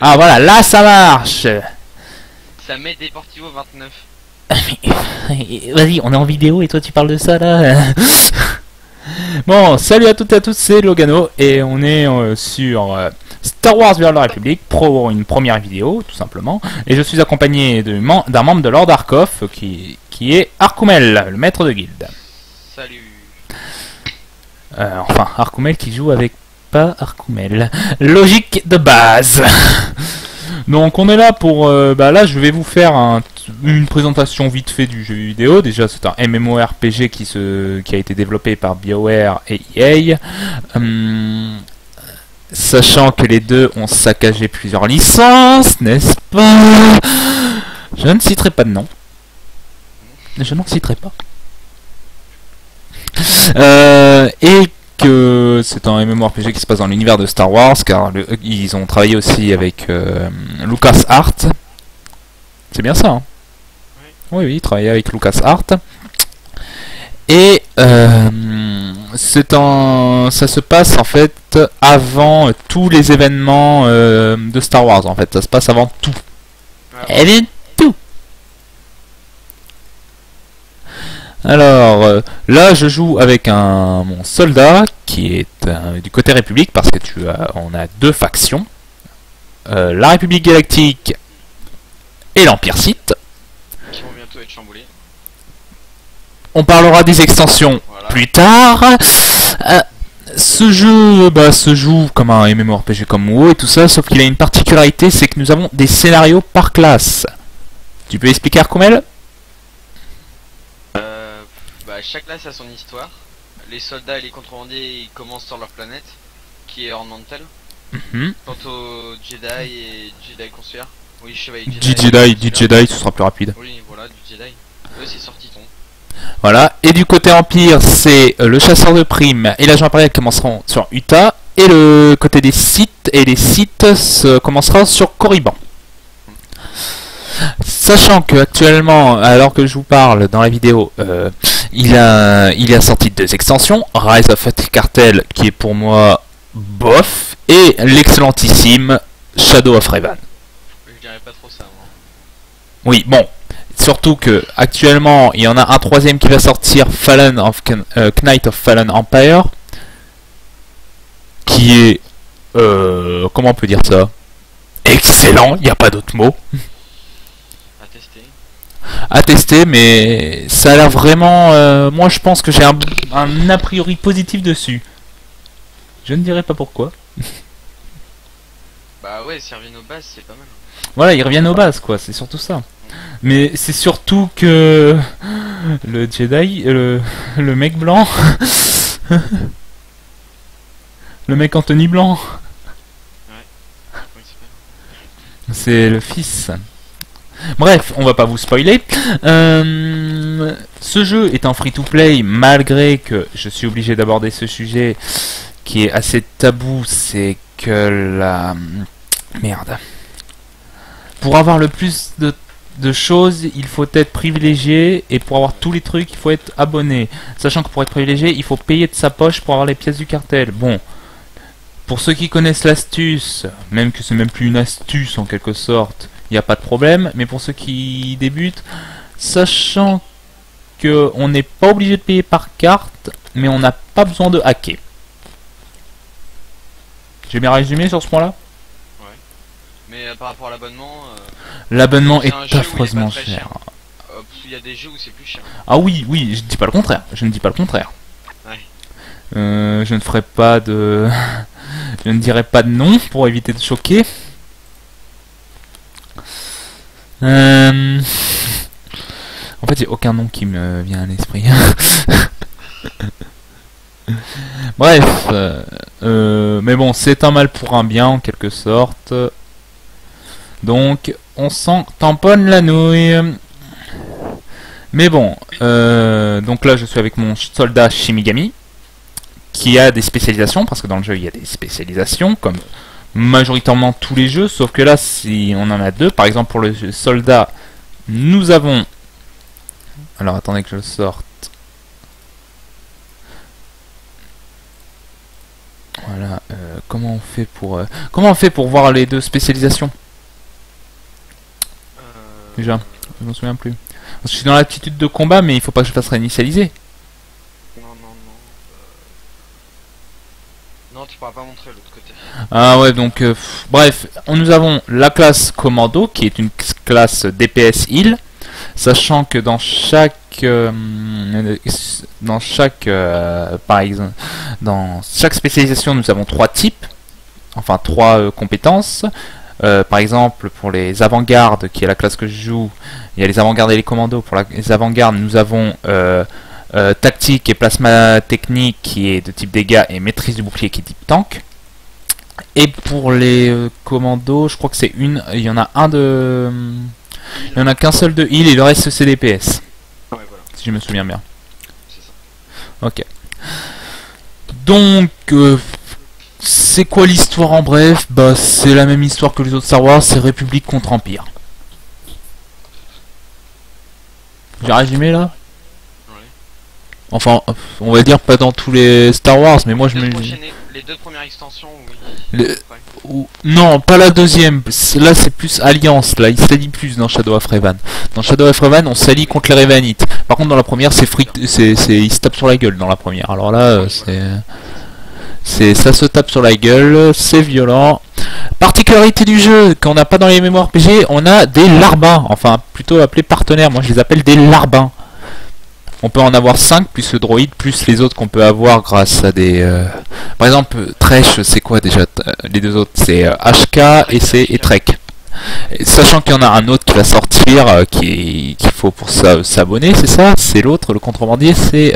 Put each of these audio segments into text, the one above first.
Ah voilà, là ça marche. Ça met Deportivo 29. Vas-y, on est en vidéo et toi tu parles de ça là. Bon, salut à toutes et à tous, c'est Logano et on est sur Star Wars vers la République pour une première vidéo, tout simplement. Et je suis accompagné d'un membre de Lord Arkoff qui est Arkumel, le maître de guilde. Salut. Enfin, Arkumel qui joue avec pas Arkumel. Logique de base. Donc on est là pour... là je vais vous faire une présentation vite fait du jeu vidéo. Déjà c'est un MMORPG qui a été développé par BioWare et EA. Sachant que les deux ont saccagé plusieurs licences, n'est-ce pas? Je ne citerai pas de nom. Je n'en citerai pas. Et que c'est un MMORPG qui se passe dans l'univers de Star Wars, car ils ont travaillé aussi avec LucasArts. C'est bien ça, hein? Oui, ils travaillaient avec LucasArts. Et ça se passe en fait avant tous les événements de Star Wars. En fait, ça se passe avant tout. Et tout. Alors là, je joue avec mon soldat qui est du côté République parce que on a deux factions, la République Galactique et l'Empire Sith. Qui vont bientôt être chamboulés. On parlera des extensions plus tard. Ce jeu se joue comme un MMORPG comme WoW et tout ça, sauf qu'il a une particularité, c'est que nous avons des scénarios par classe. Tu peux expliquer, Arkumel? Chaque classe a son histoire. Les soldats et les contrebandiers ils commencent sur leur planète, qui est Ornamental. Quant aux Jedi et Jedi Consueur. Oui, Chevalier Jedi. Jedi, ce sera plus rapide. Oui, voilà, du Jedi. Eux, c'est sorti-ton. Voilà, et du côté Empire, c'est le chasseur de primes et l'agent impérial qui commenceront sur Utah. Et le côté des Sith, et les Sith commencera sur Korriban. Sachant que actuellement, alors que je vous parle dans la vidéo, il a sorti deux extensions, Rise of the Cartel qui est pour moi bof, et l'excellentissime Shadow of Revan. Je dirais pas trop ça, moi. Oui, bon, surtout que actuellement il y en a un troisième qui va sortir, Knight of Fallen Empire, qui est, comment on peut dire ça, excellent, il n'y a pas d'autre mot. À tester, mais ça a l'air vraiment... moi je pense que j'ai un a priori positif dessus. Je ne dirai pas pourquoi. Bah ouais, s'ils reviennent aux bases, c'est pas mal. Voilà, ils reviennent aux bases, quoi, c'est surtout ça. Mais c'est surtout que... le Jedi, le mec blanc... le mec Anthony Blanc... Ouais. c'est le fils... Bref, on va pas vous spoiler. Ce jeu est en free-to-play, malgré que je suis obligé d'aborder ce sujet qui est assez tabou, c'est que la... Merde. Pour avoir le plus de choses, il faut être privilégié, et pour avoir tous les trucs, il faut être abonné. Sachant que pour être privilégié, il faut payer de sa poche pour avoir les pièces du cartel. Bon, pour ceux qui connaissent l'astuce, même que c'est même plus une astuce en quelque sorte, il n'y a pas de problème, mais pour ceux qui débutent, sachant que on n'est pas obligé de payer par carte, mais on n'a pas besoin de hacker. J'ai bien résumé sur ce point-là? Ouais. Mais par rapport à l'abonnement... l'abonnement est affreusement cher. Il y a des jeux où c'est plus cher. Ah oui, oui, je ne dis pas le contraire. Je ne dis pas le contraire. Ouais. Je ne ferai pas de... je ne dirai pas de nom pour éviter de choquer. En fait, j'ai aucun nom qui me vient à l'esprit. Bref, mais bon, c'est un mal pour un bien en quelque sorte. Donc, on s'en tamponne la nouille. Mais bon, donc là, je suis avec mon soldat Shimigami, qui a des spécialisations, parce que dans le jeu, il y a des spécialisations, comme majoritairement tous les jeux, sauf que là, si on en a deux, par exemple pour le soldat, nous avons... Alors attendez que je le sorte. Voilà. Comment on fait pour voir les deux spécialisations? Déjà, je m'en souviens plus. Parce que je suis dans l'attitude de combat, mais il faut pas que je fasse réinitialiser. Non, non, non. Non, tu pourras pas montrer l'autre côté. Ah ouais, donc bref, nous avons la classe commando qui est une classe DPS heal, sachant que par exemple, dans chaque spécialisation, nous avons trois types, enfin trois compétences. Par exemple, pour les avant-gardes, qui est la classe que je joue, il y a les avant-gardes et les commandos. Pour les avant-gardes, nous avons tactique et plasma technique qui est de type dégâts et maîtrise du bouclier qui est type tank. Et pour les commandos, je crois que il y en a qu'un seul de heal et le reste c'est DPS. Ouais, voilà. Si je me souviens bien. C'est ça. Ok. Donc, c'est quoi l'histoire en bref? Bah, c'est la même histoire que les autres Star Wars, c'est République contre Empire. J'ai résumé là? Ouais. Enfin, on va dire pas dans tous les Star Wars, mais moi je me... Les deux premières extensions, oui. Non, pas la deuxième. Là, c'est plus Alliance. Là, il s'allie plus dans Shadow of Revan. Dans Shadow of Revan, on s'allie contre les Revanites. Par contre, dans la première, ils se tapent sur la gueule dans la première. Alors là, ça se tape sur la gueule, c'est violent. Particularité du jeu, qu'on n'a pas dans les mémoires PG, on a des larbins. Enfin, plutôt appelés partenaires. Moi, je les appelle des larbins. On peut en avoir 5, plus le droïde, plus les autres qu'on peut avoir grâce à des... Par exemple, Tresh, c'est quoi déjà? Les deux autres, c'est HK et Trek. Sachant qu'il y en a un autre qui va sortir, qu'il faut pour s'abonner, c'est ça? C'est l'autre, le contrebandier, c'est...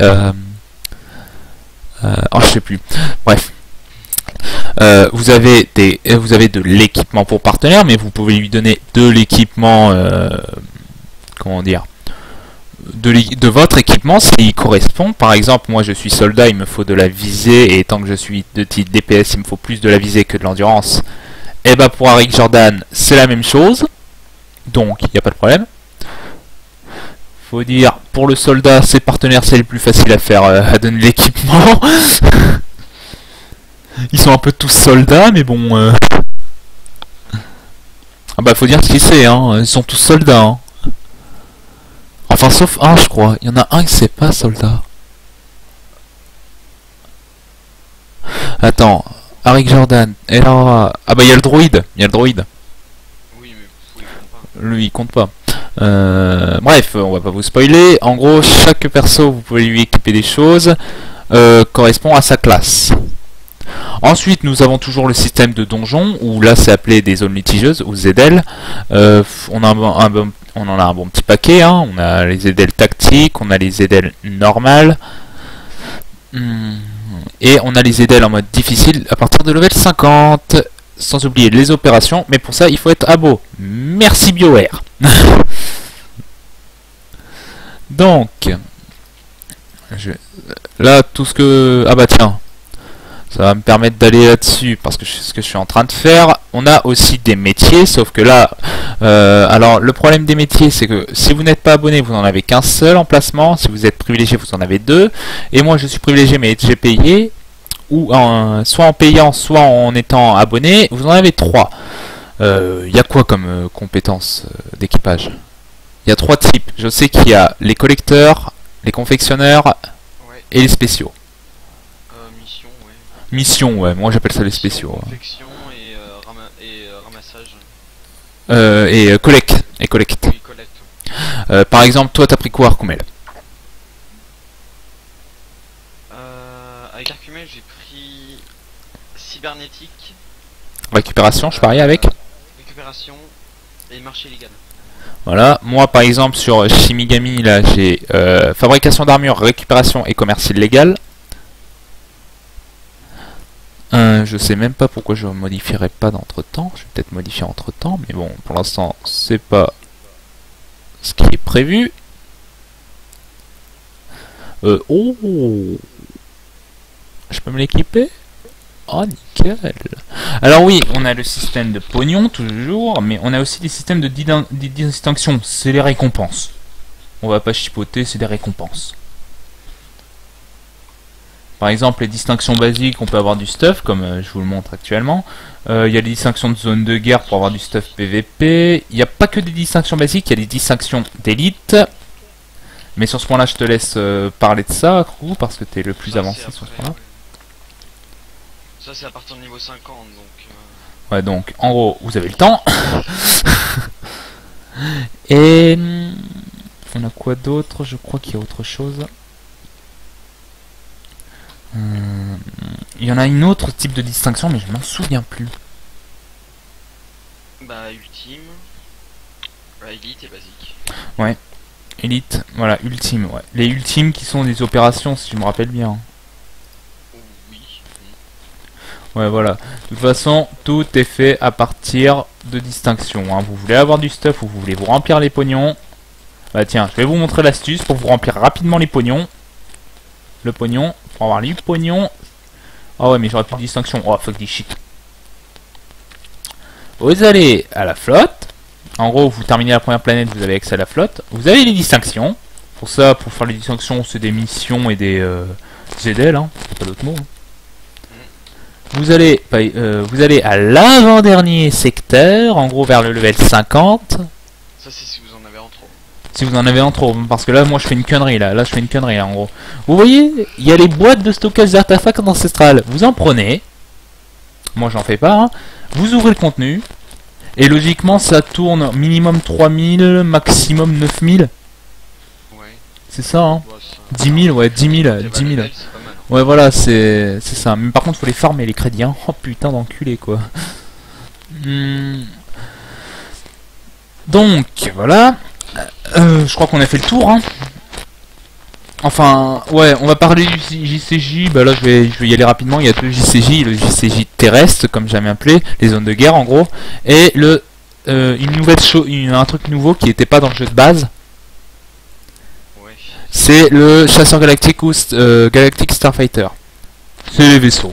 je sais plus. Bref. Vous avez de l'équipement pour partenaire, mais vous pouvez lui donner de l'équipement... comment dire? De votre équipement s'il correspond. Par exemple, moi je suis soldat, il me faut de la visée, et tant que je suis de type DPS, il me faut plus de la visée que de l'endurance. Et bah pour Arik Jordan, c'est la même chose. Donc, il n'y a pas de problème. Faut dire, pour le soldat, ses partenaires, c'est le plus facile à faire, à donner l'équipement. Ils sont un peu tous soldats, mais bon... Ah bah faut dire ce qu'il sait, hein. Ils sont tous soldats, hein. Enfin, sauf un, je crois. Il y en a un qui c'est pas soldat. Attends. Arik Jordan. Et là... Ah bah, il y a le droïde. Il y a le droïde. Oui, mais il compte pas. Lui, il compte pas. Bref, on va pas vous spoiler. En gros, chaque perso, vous pouvez lui équiper des choses. Correspond à sa classe. Ensuite, nous avons toujours le système de donjon, où là, c'est appelé des zones litigieuses, ou ZL. On en a un bon petit paquet, hein. On a les ZL tactiques, on a les ZL normales, et on a les ZL en mode difficile à partir de level 50, sans oublier les opérations, mais pour ça il faut être abo. Merci BioWare. Donc, là tout ce que... Ah bah tiens, ça va me permettre d'aller là-dessus, parce que ce que je suis en train de faire. On a aussi des métiers, sauf que là... alors, le problème des métiers, c'est que si vous n'êtes pas abonné, vous n'en avez qu'un seul emplacement. Si vous êtes privilégié, vous en avez deux. Et moi, je suis privilégié, mais j'ai payé. Ou soit en payant, soit en étant abonné, vous en avez trois. Il y a quoi comme compétences d'équipage? Il y a trois types. Je sais qu'il y a les collecteurs, les confectionneurs et les spéciaux. Mission, ouais, moi j'appelle ça les spéciaux. Confection et ramassage. Collecte. Et collecte. Oui, collecte. Par exemple, toi t'as pris quoi, Arcumel? Avec Arcumel, j'ai pris cybernétique. Récupération, je parie avec. Récupération et marché légal. Voilà, moi par exemple sur Shimigami, là j'ai fabrication d'armure, récupération et commerce illégal. Je sais même pas pourquoi je modifierai pas d'entre temps. Je vais peut-être modifier entre temps, mais bon, pour l'instant, c'est pas ce qui est prévu. Oh, je peux me l'équiper? Oh, nickel. Alors oui, on a le système de pognon toujours, mais on a aussi des systèmes de distinction. C'est les récompenses. On va pas chipoter, c'est des récompenses. Par exemple, les distinctions basiques, on peut avoir du stuff, comme je vous le montre actuellement. Il y a les distinctions de zone de guerre pour avoir du stuff PVP. Il n'y a pas que des distinctions basiques, il y a des distinctions d'élite. Mais sur ce point-là, je te laisse parler de ça, Crew, parce que tu es le plus avancé sur ce point-là. Ouais. Ça, c'est à partir du niveau 50, donc... Ouais, donc, en gros, vous avez le temps. Et... on a quoi d'autre? Je crois qu'il y a autre chose. Il y en a une autre type de distinction, mais je m'en souviens plus. Bah, ultime... Bah, élite et basique. Ouais. Élite, voilà, ultime, ouais. Les ultimes qui sont des opérations, si je me rappelle bien. Oui. Ouais, voilà. De toute façon, tout est fait à partir de distinctions. Hein. Vous voulez avoir du stuff ou vous voulez vous remplir les pognons. Bah tiens, je vais vous montrer l'astuce pour vous remplir rapidement les pognons. Le pognon, pour avoir les pognons. Ah ouais, mais j'aurais plus de distinction. Oh, fuck this shit. Vous allez à la flotte. En gros, vous terminez la première planète, vous avez accès à la flotte. Vous avez les distinctions. Pour ça, pour faire les distinctions, c'est des missions et des ZL, hein. C'est pas d'autre mot. Hein. Vous allez à l'avant-dernier secteur, en gros vers le level 50. Ça, c'est si vous en avez en trop. Si vous en avez en trop, parce que là, moi, je fais une connerie, là. Là, je fais une connerie, là, en gros. Vous voyez, il y a les boîtes de stockage d'artefacts ancestrales. Vous en prenez. Moi, j'en fais pas, hein. Vous ouvrez le contenu. Et logiquement, ça tourne minimum 3000, maximum 9000. Ouais. C'est ça, hein. Bah, 10 000, ouais, 10 000, 10 000. Ouais, voilà, c'est ça. Mais par contre, faut les farmer, les crédits, hein. Oh putain d'enculé, quoi. Donc, voilà. Je crois qu'on a fait le tour, hein. Enfin, ouais, on va parler du JCJ. Bah là, je vais y aller rapidement. Il y a deux JCJ, le JCJ terrestre, comme j'aime appeler, les zones de guerre en gros, et le une nouvelle chose, un truc nouveau qui n'était pas dans le jeu de base. Ouais. C'est le chasseur galactique ou Galactic Starfighter. C'est les vaisseaux.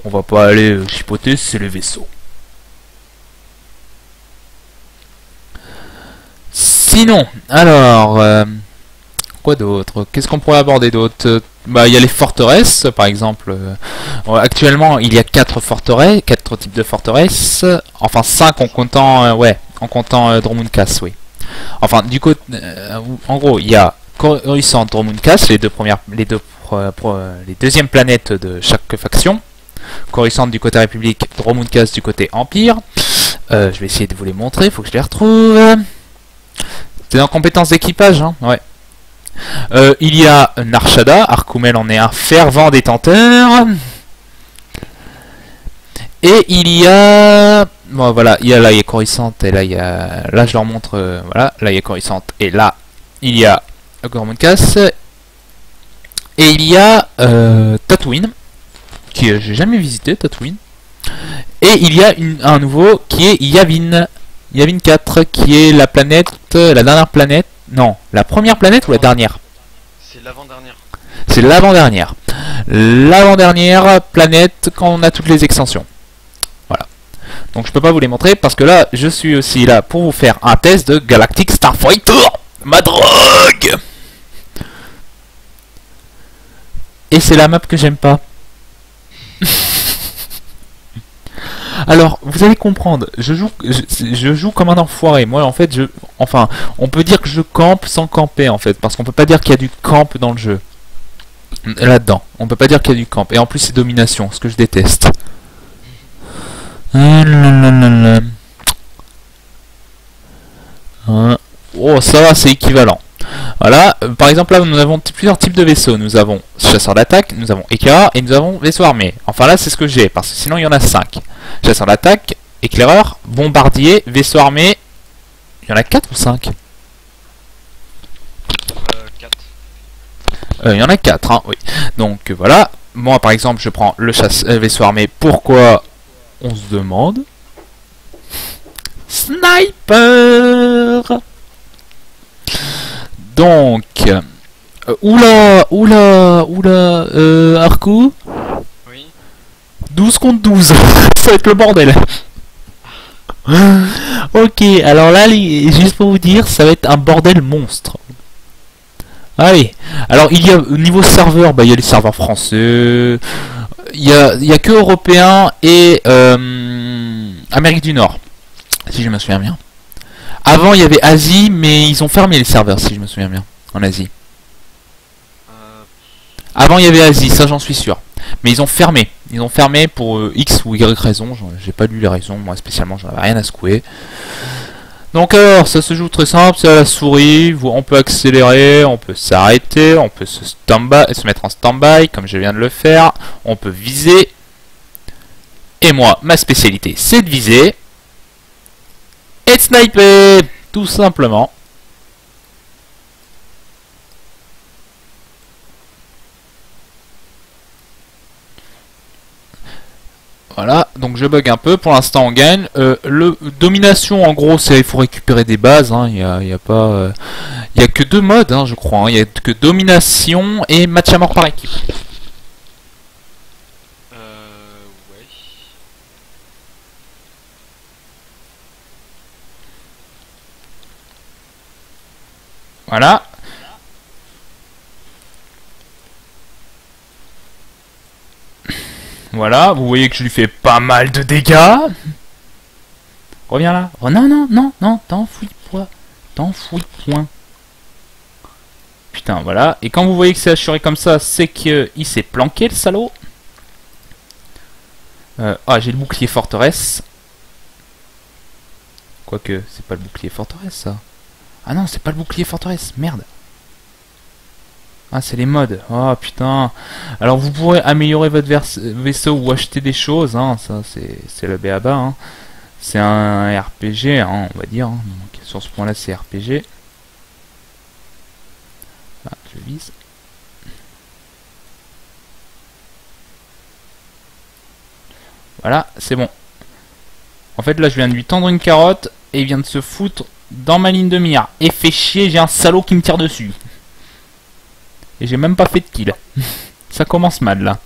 On va pas aller chipoter, c'est les vaisseaux. Sinon, alors. Quoi d'autre? Qu'est-ce qu'on pourrait aborder d'autre? Bah, il y a les forteresses, par exemple. Actuellement, il y a 4 forteresses, 4 types de forteresses. Enfin, 5 en comptant, ouais, en comptant Dromunkas, oui. Enfin, du côté, en gros, il y a Coruscant, Dromunkas, les deuxièmes planètes de chaque faction. Coruscant du côté République, Dromunkas du côté Empire. Je vais essayer de vous les montrer, faut que je les retrouve. C'est en compétences d'équipage, hein, ouais. Il y a Narshada, Arkumel en est un fervent détenteur. Et il y a... Bon voilà, là il y a Coruscant et là il y a... Là je leur montre... voilà, là il y a Coruscant et là il y a Gormunkas. Et il y a Tatooine, qui j'ai jamais visité Tatooine. Et il y a un nouveau qui est Yavin. Yavin 4, qui est la planète... la dernière planète... Non, la première planète ou la dernière? C'est l'avant-dernière. C'est l'avant-dernière. L'avant-dernière planète quand on a toutes les extensions. Voilà. Donc je peux pas vous les montrer parce que là, je suis aussi là pour vous faire un test de Galactic Starfighter. Ma drogue. Et c'est la map que j'aime pas. Alors, vous allez comprendre, je joue comme un enfoiré. Moi, en fait, enfin, on peut dire que je campe sans camper, en fait, parce qu'on peut pas dire qu'il y a du camp dans le jeu. Là-dedans, on peut pas dire qu'il y a du camp. Et en plus, c'est domination, ce que je déteste. Oh, ça va, c'est équivalent. Voilà, par exemple là nous avons plusieurs types de vaisseaux. Nous avons chasseur d'attaque, nous avons éclaireur et nous avons vaisseau armé. Enfin là c'est ce que j'ai, parce que sinon il y en a 5. Chasseur d'attaque, éclaireur, bombardier, vaisseau armé. Il y en a 4 ou 5? 4. Il y en a 4, hein, oui. Donc voilà, moi par exemple je prends le vaisseau armé. Pourquoi? On se demande. Sniper. Donc, oula, Arku. Oui. 12 contre 12, ça va être le bordel. Ok, alors là, juste pour vous dire, ça va être un bordel monstre. Allez. Alors, il y a, au niveau serveur, bah, il y a les serveurs français. Il y a que européens et Amérique du Nord, si je me souviens bien. Avant, il y avait Asie, mais ils ont fermé les serveurs, si je me souviens bien, en Asie. Avant, il y avait Asie, ça j'en suis sûr. Mais ils ont fermé. Ils ont fermé pour X ou Y raison. J'ai pas lu les raisons, moi spécialement, j'en avais rien à secouer. Donc alors, ça se joue très simple, c'est à la souris, on peut accélérer, on peut s'arrêter, on peut se mettre en stand-by, comme je viens de le faire, on peut viser. Et moi, ma spécialité, c'est de viser et de sniper, tout simplement. Voilà, donc je bug un peu, pour l'instant on gagne. Le domination en gros c'est il faut récupérer des bases, hein. Il y a pas, il y a que deux modes hein, je crois, hein. Il y a que domination et match à mort par équipe. Ouais. Voilà. Voilà, vous voyez que je lui fais pas mal de dégâts. Reviens là. Oh non, non, non, non, t'enfouis point. T'enfouis point. Putain, voilà. Et quand vous voyez que c'est assuré comme ça, c'est qu'il s'est planqué, le salaud. Ah, j'ai le bouclier forteresse. Quoique, c'est pas le bouclier forteresse, ça. Ah non, c'est pas le bouclier forteresse, merde. Ah, c'est les modes. Oh putain. Alors vous pourrez améliorer votre vaisseau ou acheter des choses, hein. Ça c'est le b.a.-ba, hein. C'est un RPG, hein, on va dire, hein. Donc, sur ce point là c'est RPG. Ah, je vise. Voilà, c'est bon. En fait là je viens de lui tendre une carotte et il vient de se foutre dans ma ligne de mire. Et fait chier, j'ai un salaud qui me tire dessus. Et j'ai même pas fait de kill. Ça commence mal là.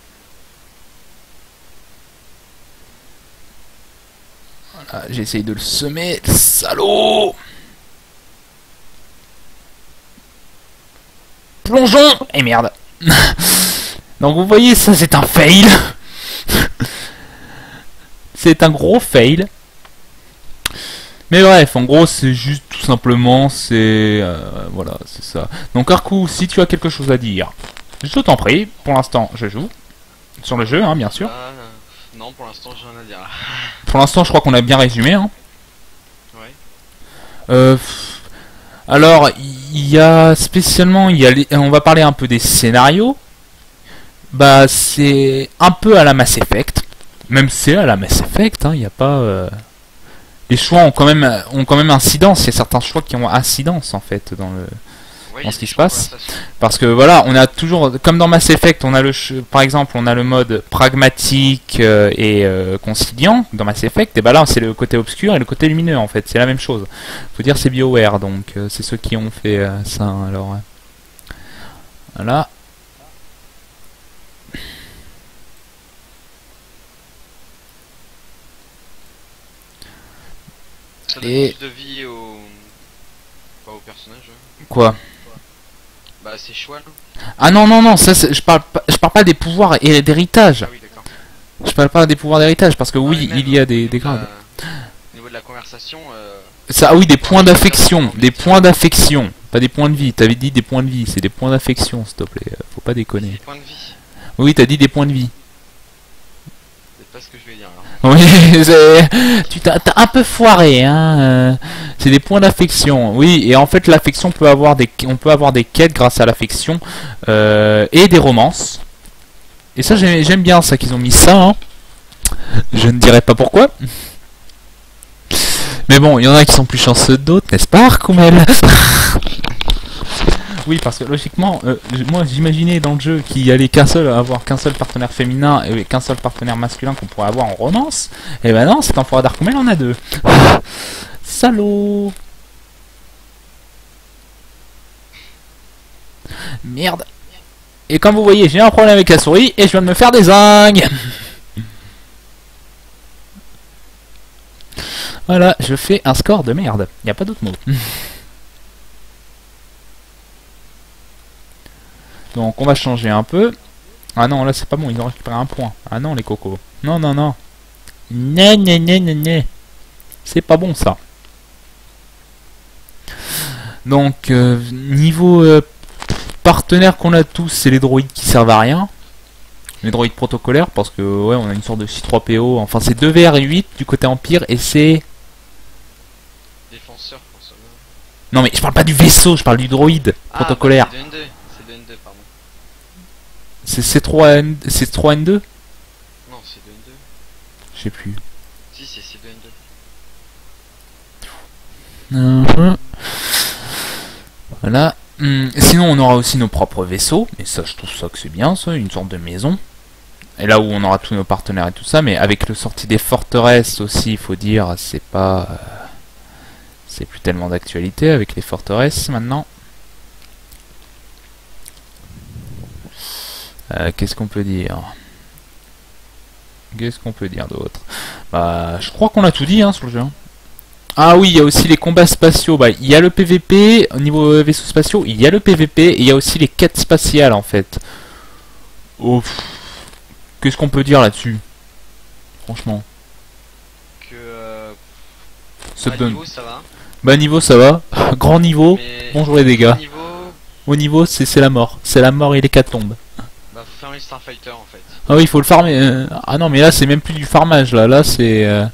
Voilà, j'essaye de le semer. Salaud! Plongeons! Et merde. Donc vous voyez, ça c'est un fail. C'est un gros fail. Mais bref, en gros, c'est juste tout simplement, c'est... voilà, c'est ça. Donc Arcou, si tu as quelque chose à dire, je t'en prie. Pour l'instant, je joue. Sur le jeu, hein, bien sûr. Non, pour l'instant, j'ai rien à dire là. Pour l'instant, je crois qu'on a bien résumé, hein. Ouais. Alors, il y a spécialement... on va parler un peu des scénarios. Bah, c'est un peu à la Mass Effect. Même c'est à la Mass Effect, hein, il n'y a pas... Les choix ont quand même incidence. Il y a certains choix qui ont incidence en fait dans ce qui se passe. Parce que voilà, on a toujours, comme dans Mass Effect, on a par exemple, on a le mode pragmatique et conciliant dans Mass Effect. Et bah là, c'est le côté obscur et le côté lumineux en fait. C'est la même chose. Faut dire c'est BioWare, donc c'est ceux qui ont fait ça. Alors voilà. Ça donne plus de vie au personnage. Quoi? Bah c'est choix. Ah non non non, ça je parle pas des pouvoirs et d'héritage. Ah oui, d'accord. Je parle pas des pouvoirs d'héritage parce que oui, il y a des grades. Au niveau de la conversation. Ça, ah oui, des points d'affection, pas des points de vie. T'avais dit des points de vie, c'est des points d'affection, s'il te plaît. Faut pas déconner. Des points de vie. Oui, t'as dit des points de vie. C'est pas ce que je vais dire alors. Oui, t'as un peu foiré, hein. C'est des points d'affection. Oui, et en fait, l'affection on peut avoir des quêtes grâce à l'affection et des romances. Et ça, j'aime bien ça qu'ils ont mis ça. Hein. Je ne dirai pas pourquoi. Mais bon, il y en a qui sont plus chanceux que d'autres, n'est-ce pas, Arcoumel? Oui, parce que logiquement, moi j'imaginais dans le jeu qu'il y allait avoir qu'un seul partenaire féminin et qu'un seul partenaire masculin qu'on pourrait avoir en romance. Et ben non, cet enfoiré d'Arcoumel en a deux. Salaud! Merde! Et comme vous voyez, j'ai un problème avec la souris et je viens de me faire des zingues! Voilà, je fais un score de merde. Y a pas d'autre mot. Donc on va changer un peu. Ah non, là c'est pas bon, ils ont récupéré un point. Ah non, les cocos. Non, non, non. Né, né, né, né, né. C'est pas bon ça. Donc, niveau partenaires qu'on a tous, c'est les droïdes qui servent à rien. Les droïdes protocolaires, parce que ouais, on a une sorte de C3PO. Enfin, c'est 2 VR et 8 du côté Empire, et c'est... Défenseur, François. Non mais je parle pas du vaisseau, je parle du droïde protocolaire. Bah, c'est 2N2. C'est 2N2, pardon. C'est C3N2? Non, c'est 2N2. Je sais plus. Si, c'est 2N2. Voilà. Sinon, on aura aussi nos propres vaisseaux. Et ça, je trouve ça que c'est bien, ça, une sorte de maison. Et là où on aura tous nos partenaires et tout ça. Mais avec le sortie des forteresses aussi, il faut dire, c'est pas... c'est plus tellement d'actualité avec les forteresses maintenant. Qu'est-ce qu'on peut dire? Qu'est-ce qu'on peut dire d'autre? Bah, je crois qu'on a tout dit hein, sur le jeu. Ah oui, il y a aussi les combats spatiaux. Bah, il y a le PVP au niveau vaisseaux spatiaux, il y a le PVP et il y a aussi les quêtes spatiales en fait. Oh, qu'est-ce qu'on peut dire là-dessus? Franchement. Que Ça donne. niveau, ça va. Bah niveau ça va. Grand niveau. Mais Bonjour les dégâts. niveau, Au niveau c'est la mort. C'est la mort et l'hécatombe. bah faut faire les Starfighter en fait. Ah oui, il faut le farmer. Ah non, mais là c'est même plus du farmage là. Là c'est...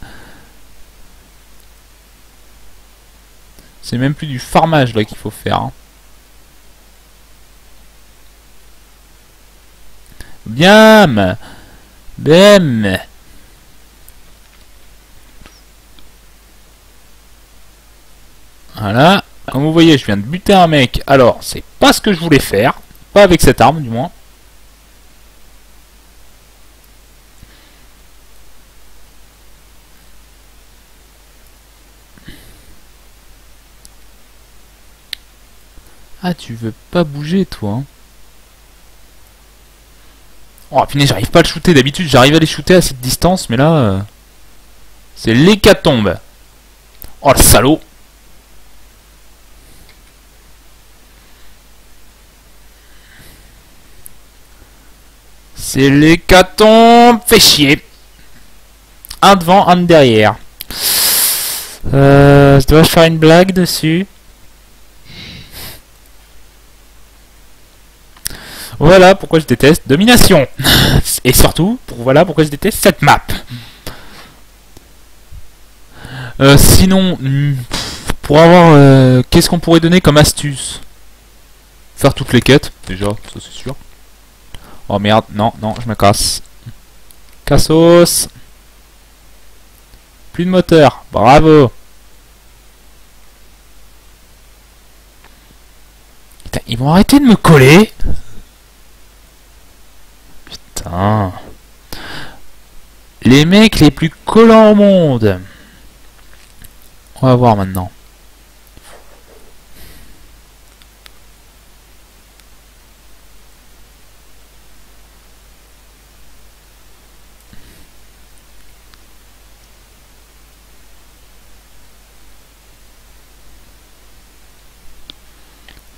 c'est même plus du farmage là qu'il faut faire. Hein. Bien. Bam. Voilà. Comme vous voyez, je viens de buter un mec. Alors, c'est pas ce que je voulais faire. Pas avec cette arme, du moins. Ah, tu veux pas bouger, toi hein. Oh, punaise, j'arrive pas à le shooter. D'habitude, j'arrive à les shooter à cette distance, mais là... c'est l'hécatombe. Oh, le salaud. C'est l'hécatombe. Fais chier. Un devant, un derrière. Dois-je faire une blague dessus? Voilà pourquoi je déteste Domination. Et surtout, voilà pourquoi je déteste cette map. Sinon, pour avoir... qu'est-ce qu'on pourrait donner comme astuce? Faire toutes les quêtes, déjà, ça c'est sûr. Oh merde, non, non, je me casse. Cassos. Plus de moteur, bravo. Putain, ils vont arrêter de me coller. Putain. Les mecs les plus collants au monde. On va voir maintenant.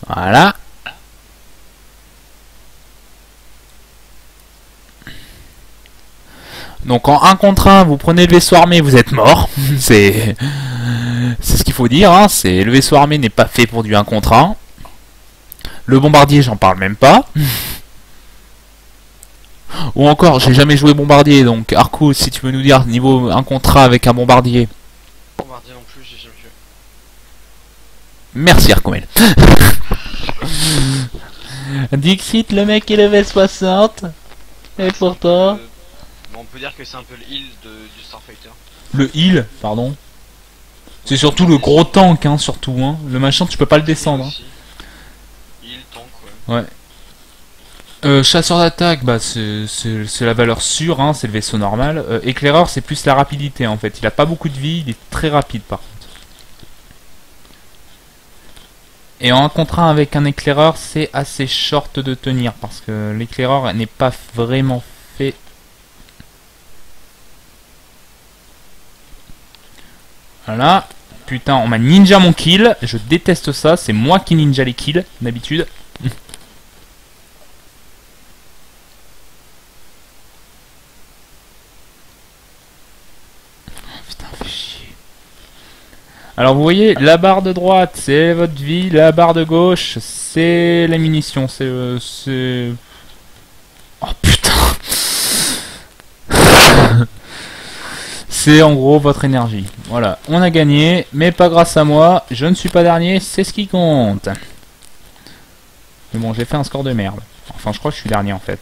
Voilà. Donc en 1 contre 1, vous prenez le vaisseau armé, vous êtes mort. C'est ce qu'il faut dire. Hein. Le vaisseau armé n'est pas fait pour du 1 contre 1. Le bombardier, j'en parle même pas. Ou encore, j'ai jamais joué bombardier, donc Arco, si tu veux nous dire niveau 1 contre 1 avec un bombardier. Bombardier non plus, j'ai jamais joué. Merci Arcomel. Dixit, le mec est level 60. Et pourtant... on peut dire que c'est un peu le heal du Starfighter. Le heal, pardon. C'est surtout le gros tank, hein, surtout. Hein. Le machin, tu peux pas le descendre. Hein. Heal, tank, ouais. Ouais. Chasseur d'attaque, bah c'est la valeur sûre, hein, c'est le vaisseau normal. Éclaireur, c'est plus la rapidité en fait. Il a pas beaucoup de vie, il est très rapide par contre. Et en 1 contre 1 avec un éclaireur, c'est assez short de tenir parce que l'éclaireur n'est pas vraiment fait. Voilà. Putain, on m'a ninja mon kill. Je déteste ça. C'est moi qui ninja les kills, d'habitude. Alors vous voyez, la barre de droite c'est votre vie, la barre de gauche c'est les munitions, c'est... Oh putain. C'est en gros votre énergie. Voilà, on a gagné, mais pas grâce à moi, je ne suis pas dernier, c'est ce qui compte. Mais bon, j'ai fait un score de merde. Enfin, je crois que je suis dernier en fait.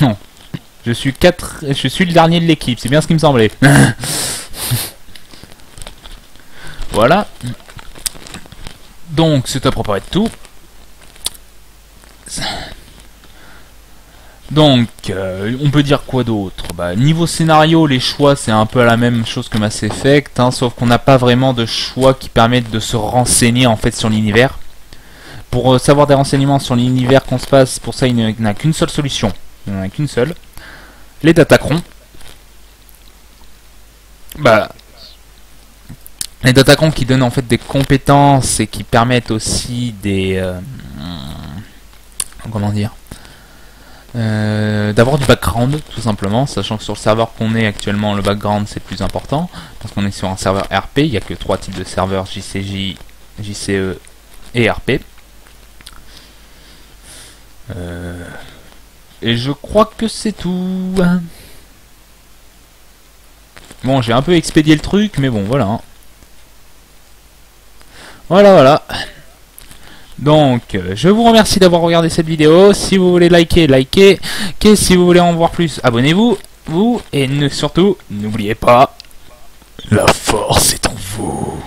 Non. Je suis le dernier de l'équipe, c'est bien ce qui me semblait. Voilà. Donc, c'est à préparer de tout. Donc, on peut dire quoi d'autre? Bah, niveau scénario, les choix, c'est un peu la même chose que Mass Effect, hein, sauf qu'on n'a pas vraiment de choix qui permettent de se renseigner en fait sur l'univers. Pour savoir des renseignements sur l'univers qu'on se passe, pour ça, il n'y a qu'une seule solution. Il n'y en a qu'une seule. Les datacrons. Bah, les datacrons qui donnent en fait des compétences et qui permettent aussi des... comment dire, d'avoir du background tout simplement, sachant que sur le serveur qu'on est actuellement, le background c'est plus important parce qu'on est sur un serveur RP. Il n'y a que 3 types de serveurs: JCJ, JCE et RP. Et je crois que c'est tout. Bon, j'ai un peu expédié le truc, mais bon, voilà. Hein. Voilà. Donc, je vous remercie d'avoir regardé cette vidéo. Si vous voulez liker, likez. Et si vous voulez en voir plus, abonnez-vous. Et surtout, n'oubliez pas, la force est en vous.